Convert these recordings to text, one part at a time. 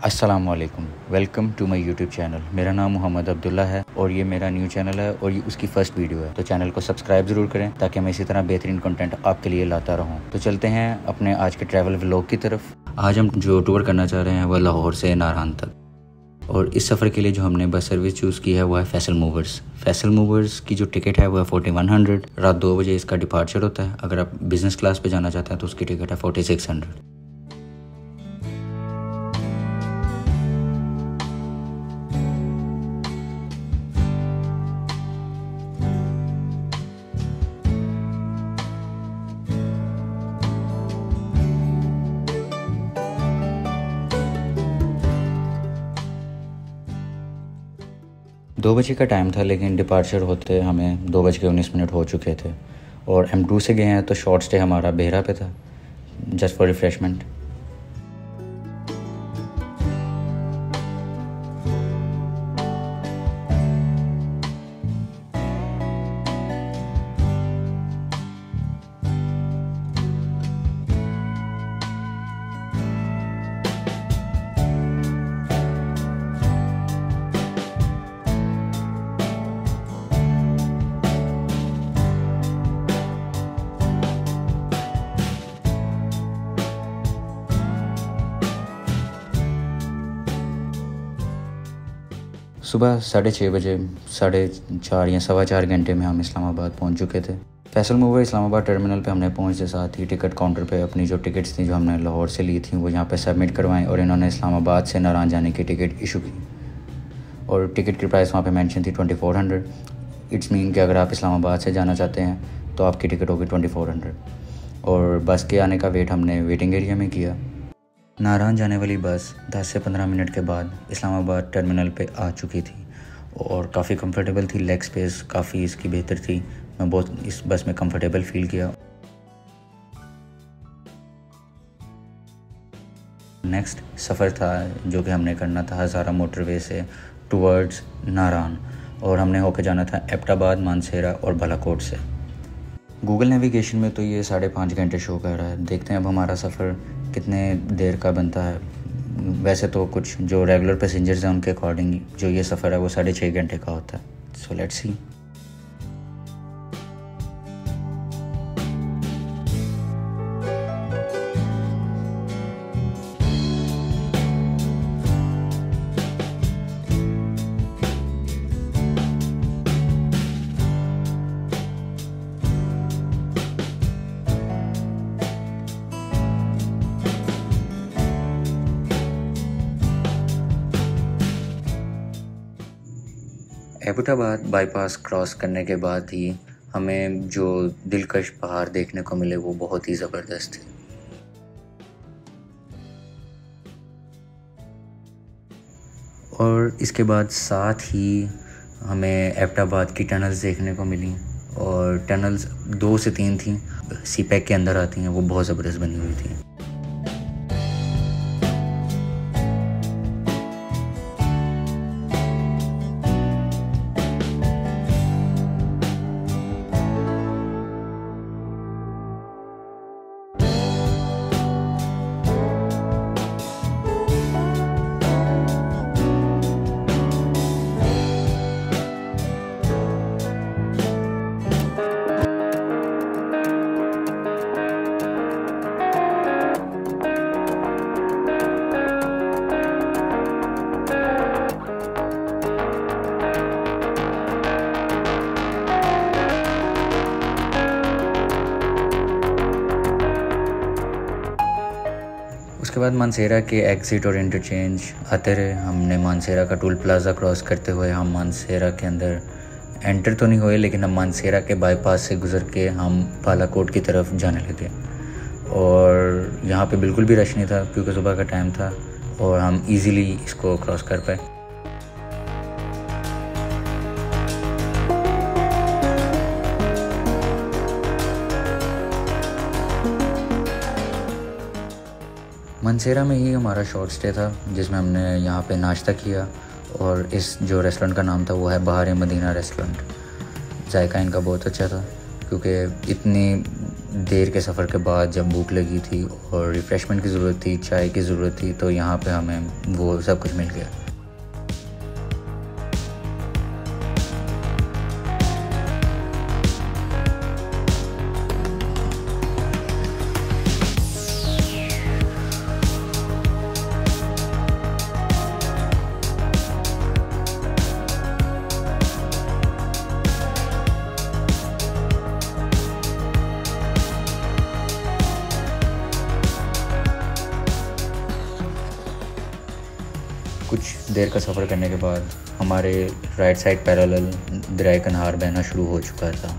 अस्सलाम वालेकुम, welcome to my YouTube channel. मेरा नाम मोहम्मद अब्दुल्ला है और ये मेरा न्यू चैनल है और ये उसकी फ़र्स्ट वीडियो है। तो चैनल को सब्सक्राइब ज़रूर करें ताकि मैं इसी तरह बेहतरीन कंटेंट आपके लिए लाता रहूं। तो चलते हैं अपने आज के ट्रैवल व्लॉग की तरफ। आज हम जो टूर करना चाह रहे हैं वह लाहौर से नारान तक, और इस सफ़र के लिए जो हमने बस सर्विस चूज़ की है वो है फैसल मूवर्स। फैसल मूवर्स की जो टिकट है वो है 4100। रात 2 बजे इसका डिपार्चर होता है। अगर आप बिज़नेस क्लास पे जाना चाहते हैं तो उसकी टिकट है 4600। दो बजे का टाइम था, लेकिन डिपार्चर होते हमें 2:19 हो चुके थे। और M2 से गए हैं तो शॉर्ट स्टे हमारा बेहरा पे था, जस्ट फॉर रिफ़्रेशमेंट। सुबह 6:30 बजे, 4:30 या 4:15 घंटे में हम इस्लामाबाद पहुंच चुके थे। फैसल मूवर इस्लामाबाद टर्मिनल पे हमने पहुंचते साथ ही टिकट काउंटर पे अपनी जो टिकट्स थी जो हमने लाहौर से ली थी वो यहाँ पे सबमिट करवाएं, और इन्होंने इस्लामाबाद से नारान जाने की टिकट इशू की। और टिकट की प्राइस वहाँ पे मेंशन थी 2400। इट्स मीन कि अगर आप इस्लामाबाद से जाना चाहते हैं तो आपकी टिकट होगी 2400। और बस के आने का वेट हमने वेटिंग एरिया में किया। नारान जाने वाली बस 10 से 15 मिनट के बाद इस्लामाबाद टर्मिनल पे आ चुकी थी और काफ़ी कंफर्टेबल थी। लेग स्पेस काफ़ी इसकी बेहतर थी। मैं बहुत इस बस में कंफर्टेबल फील किया। नेक्स्ट सफ़र था जो कि हमने करना था हज़ारा मोटरवे से टुवर्ड्स नारान, और हमने होकर जाना था एबटाबाद, मानसेरा और बालाकोट से। गूगल नेविगेशन में तो ये 5.5 घंटे शो कर रहा है। देखते हैं अब हमारा सफ़र कितने देर का बनता है। वैसे तो कुछ जो रेगुलर पैसेंजर्स हैं उनके अकॉर्डिंग जो ये सफ़र है वो 6.5 घंटे का होता है। So let's see. Abbottabad bypass cross करने के बाद ही हमें जो दिलकश पहाड़ देखने को मिले वो बहुत ही ज़बरदस्त थे। और इसके बाद साथ ही हमें एबटाबाद की टनल्स देखने को मिली, और टनल्स 2 से 3 थी, सी पैक के अंदर आती हैं, वो बहुत ज़बरदस्त बनी हुई थी। उसके बाद मानसेरा के एग्ज़िट और इंटरचेंज आते रहे। हमने मानसेरा का टोल प्लाज़ा क्रॉस करते हुए हम मानसेरा के अंदर एंटर तो नहीं हुए, लेकिन हम मानसेरा के बाईपास से गुज़र के हम बालाकोट की तरफ जाने लगे। और यहाँ पे बिल्कुल भी रश नहीं था क्योंकि सुबह का टाइम था और हम इजीली इसको क्रॉस कर पाए। मानसेरा में ही हमारा शॉर्ट स्टे था जिसमें हमने यहाँ पे नाश्ता किया, और इस जो रेस्टोरेंट का नाम था वो है बहार मदीना रेस्टोरेंट। जायका इनका बहुत अच्छा था क्योंकि इतनी देर के सफ़र के बाद जब भूख लगी थी और रिफ़्रेशमेंट की ज़रूरत थी, चाय की ज़रूरत थी, तो यहाँ पे हमें वो सब कुछ मिल गया। कुछ देर का सफ़र करने के बाद हमारे राइट साइड पैरेलल दरिया कन्हार बहना शुरू हो चुका था।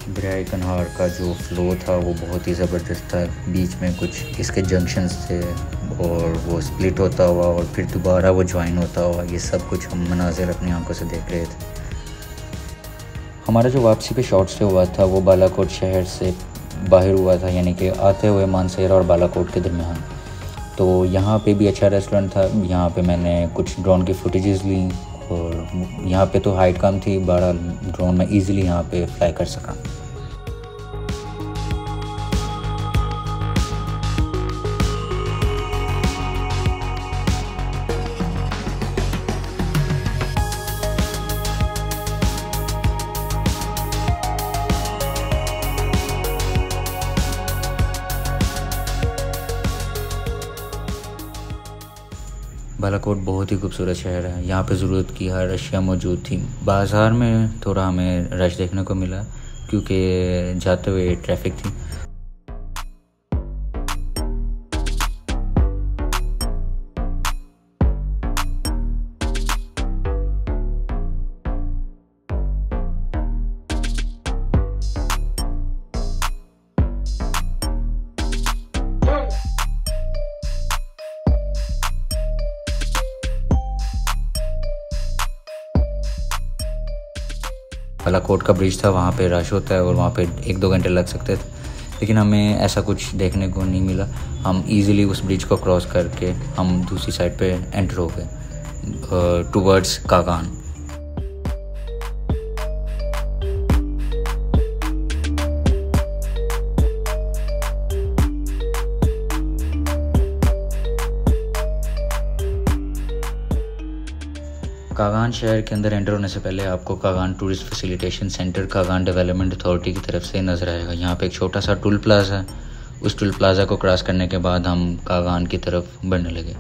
दरिया कन्हार का जो फ़्लो था वो बहुत ही ज़बरदस्त था। बीच में कुछ इसके जंक्शंस थे और वो स्प्लिट होता हुआ और फिर दोबारा वो ज्वाइन होता हुआ, ये सब कुछ हम मनाज़िर अपनी आंखों से देख रहे थे। हमारा जो वापसी पे शॉर्ट स्टे हुआ था वो बालाकोट शहर से बाहर हुआ था, यानी कि आते हुए मानसेरा और बालाकोट के दरमियान। तो यहाँ पे भी अच्छा रेस्टोरेंट था। यहाँ पे मैंने कुछ ड्रोन की फुटेजेस ली और यहाँ पे तो हाइट कम थी, बड़ा ड्रोन में ईज़िली यहाँ पे फ्लाई कर सका। बालाकोट बहुत ही खूबसूरत शहर है। यहाँ पे ज़रूरत की हर अशिया मौजूद थी। बाज़ार में थोड़ा हमें रश देखने को मिला क्योंकि जाते हुए ट्रैफिक थी। बालाकोट का ब्रिज था, वहाँ पे रश होता है और वहाँ पे 1-2 घंटे लग सकते थे, लेकिन हमें ऐसा कुछ देखने को नहीं मिला। हम इजीली उस ब्रिज को क्रॉस करके हम दूसरी साइड पे एंटर हो गए टुवर्ड्स कागान। कागान शहर के अंदर एंटर होने से पहले आपको Kaghan tourist facilitation centre Kaghan development authority की तरफ से नज़र आएगा। यहाँ पे एक छोटा सा टोल प्लाजा है। उस टोल प्लाजा को क्रॉस करने के बाद हम कागान की तरफ बढ़ने लगे।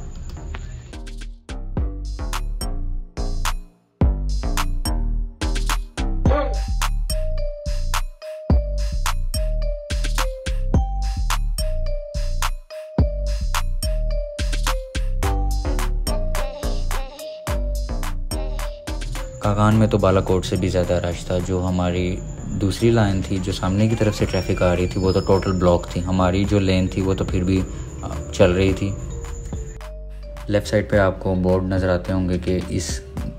कागान में तो बालाकोट से भी ज़्यादा रश था। जो हमारी दूसरी लाइन थी, जो सामने की तरफ से ट्रैफिक आ रही थी, वो तो टोटल ब्लॉक थी। हमारी जो लेन थी वो तो फिर भी चल रही थी। लेफ़्ट साइड पे आपको बोर्ड नज़र आते होंगे कि इस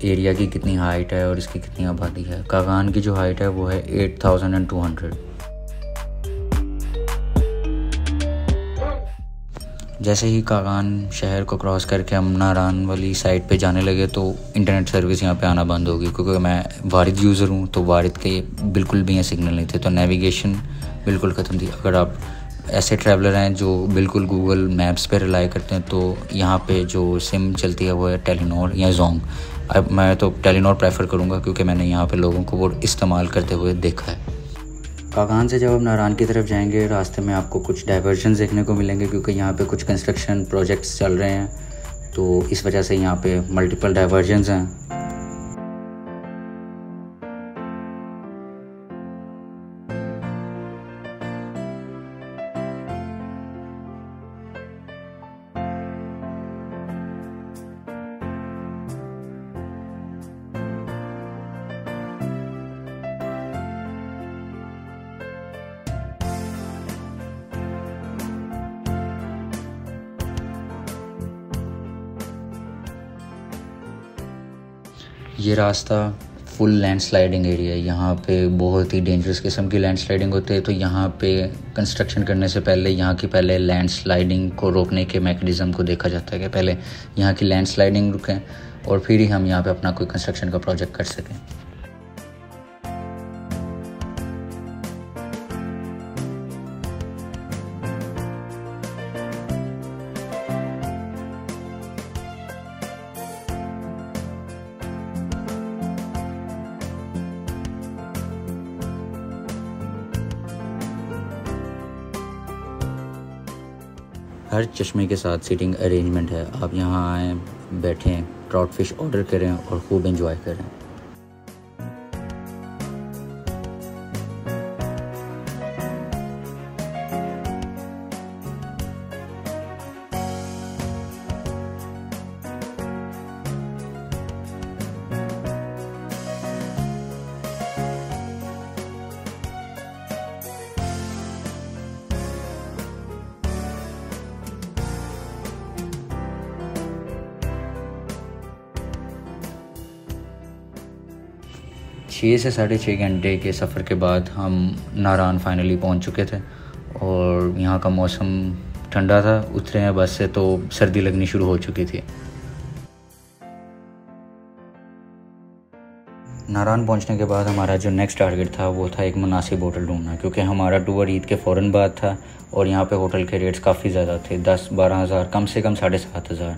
एरिया की कितनी हाइट है और इसकी कितनी आबादी है। कागान की जो हाइट है वो है 8200। जैसे ही कागान शहर को क्रॉस करके हम नारान वाली साइड पे जाने लगे तो इंटरनेट सर्विस यहाँ पे आना बंद हो गई, क्योंकि मैं वारिद यूज़र हूँ तो वारिद के बिल्कुल भी यहाँ सिग्नल नहीं थे, तो नेविगेशन बिल्कुल ख़त्म थी। अगर आप ऐसे ट्रैवलर हैं जो बिल्कुल गूगल मैप्स पे रिलाई करते हैं तो यहाँ पे जो सिम चलती है वो है टेलीनॉर या जोंग। अब मैं तो टेलीनॉर प्रेफर करूँगा क्योंकि मैंने यहाँ पे लोगों को वो इस्तेमाल करते हुए देखा है। कागान से जब आप नारान की तरफ जाएंगे, रास्ते में आपको कुछ डाइवर्जन देखने को मिलेंगे क्योंकि यहाँ पे कुछ कंस्ट्रक्शन प्रोजेक्ट्स चल रहे हैं, तो इस वजह से यहाँ पे मल्टीपल डाइवर्जन्स हैं। ये रास्ता फुल लैंडस्लाइडिंग एरिया है। यहाँ पे बहुत ही डेंजरस किस्म की लैंडस्लाइडिंग होती है, तो यहाँ पे कंस्ट्रक्शन करने से पहले यहाँ की पहले लैंडस्लाइडिंग को रोकने के मैकेनिज़्म को देखा जाता है कि पहले यहाँ की लैंडस्लाइडिंग रुकें और फिर ही हम यहाँ पे अपना कोई कंस्ट्रक्शन का प्रोजेक्ट कर सकें। हर चश्मे के साथ सीटिंग अरेंजमेंट है। आप यहाँ आएँ, बैठें, ट्राउट फिश ऑर्डर करें और खूब एंजॉय करें। 6 से 6.5 घंटे के सफ़र के बाद हम नारान फाइनली पहुंच चुके थे और यहाँ का मौसम ठंडा था। उतरे हैं बस से तो सर्दी लगनी शुरू हो चुकी थी। नारान पहुंचने के बाद हमारा जो नेक्स्ट टारगेट था वो था एक मुनासिब होटल ढूंढना, क्योंकि हमारा टूर ईद के फ़ौरन बाद था और यहाँ पे होटल के रेट्स काफ़ी ज़्यादा थे, 10-12 हज़ार, कम से कम 7,500।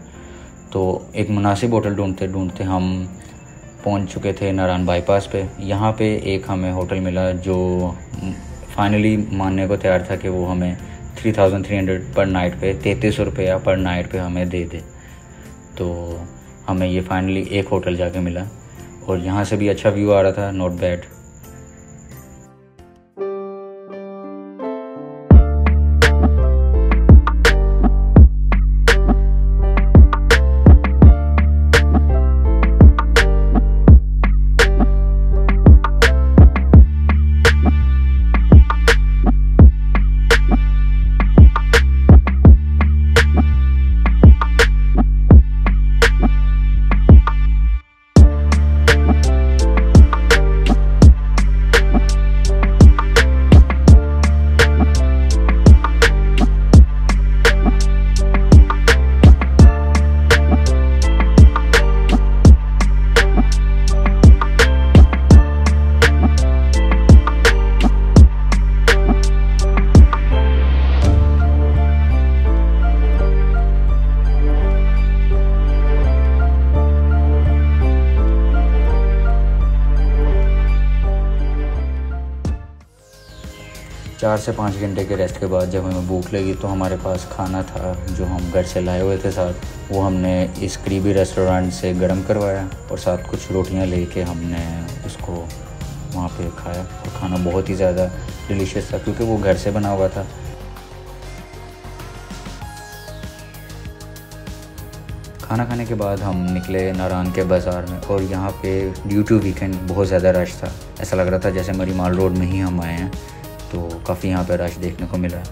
तो एक मुनासिब होटल ढूंढते ढूंढते हम पहुंच चुके थे नारान बाईपास पे। यहाँ पे एक हमें होटल मिला जो फाइनली मानने को तैयार था कि वो हमें 3,300 पर नाइट पे, 3300 रुपया पर नाइट पे हमें दे दे। तो हमें ये फाइनली एक होटल जाके मिला और यहाँ से भी अच्छा व्यू आ रहा था, नॉट बैड। चार से 5 घंटे के रेस्ट के बाद जब हमें भूख लगी तो हमारे पास खाना था जो हम घर से लाए हुए थे साथ, वो हमने इस करीबी रेस्टोरेंट से गर्म करवाया और साथ कुछ रोटियां लेके हमने उसको वहाँ पे खाया और खाना बहुत ही ज़्यादा डिलीशियस था क्योंकि वो घर से बना हुआ था। खाना खाने के बाद हम निकले नारान के बाज़ार में और यहाँ पे ड्यू टू वीकेंड बहुत ज़्यादा रश था। ऐसा लग रहा था जैसे मरी माल रोड में ही हम आए हैं, तो काफ़ी यहाँ पे रश देखने को मिला।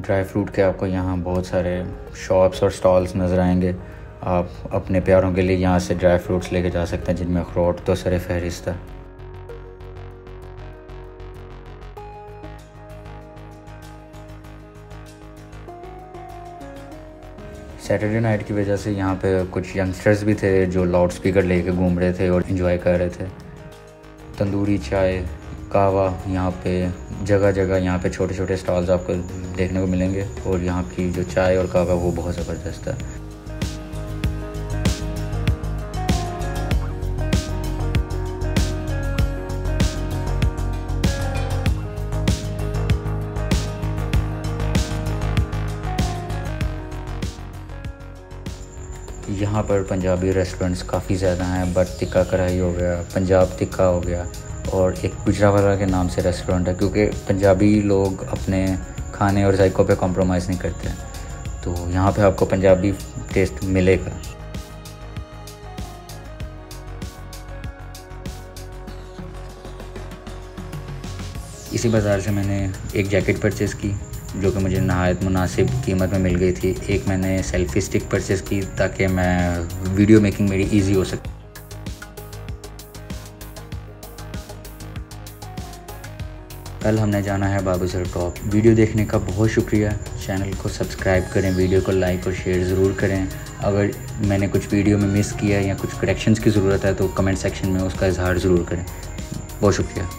ड्राई फ्रूट के आपको यहाँ बहुत सारे शॉप्स और स्टॉल्स नज़र आएंगे। आप अपने प्यारों के लिए यहाँ से ड्राई फ्रूट्स लेके जा सकते हैं, जिनमें अखरोट तो सर फहरिस्त है। सैटरडे नाइट की वजह से यहाँ पे कुछ यंगस्टर्स भी थे जो लाउड स्पीकर लेके घूम रहे थे और इन्जॉय कर रहे थे। तंदूरी चाय, कहवा, यहाँ पे जगह जगह यहाँ पे छोटे छोटे स्टॉल्स आपको देखने को मिलेंगे और यहाँ की जो चाय और कहवा वो बहुत ज़बरदस्त है। यहाँ पर पंजाबी रेस्टोरेंट्स काफ़ी ज़्यादा हैं। बट टिक्का कढ़ाई हो गया, पंजाब टिक्का हो गया और एक गुजरावाला के नाम से रेस्टोरेंट है, क्योंकि पंजाबी लोग अपने खाने और जायकों पे कॉम्प्रोमाइज़ नहीं करते। तो यहाँ पे आपको पंजाबी टेस्ट मिलेगा। इसी बाज़ार से मैंने एक जैकेट परचेज़ की जो कि मुझे नहायत मुनासिब कीमत में मिल गई थी। एक मैंने सेल्फ़ी स्टिक परचेज़ की ताकि मैं वीडियो मेकिंग मेरी ईजी हो सके। कल हमने जाना है बाबूसर टॉप। वीडियो देखने का बहुत शुक्रिया। चैनल को सब्सक्राइब करें, वीडियो को लाइक और शेयर ज़रूर करें। अगर मैंने कुछ वीडियो में मिस किया या कुछ करेक्शंस की ज़रूरत है तो कमेंट सेक्शन में उसका इजहार ज़रूर करें। बहुत शुक्रिया।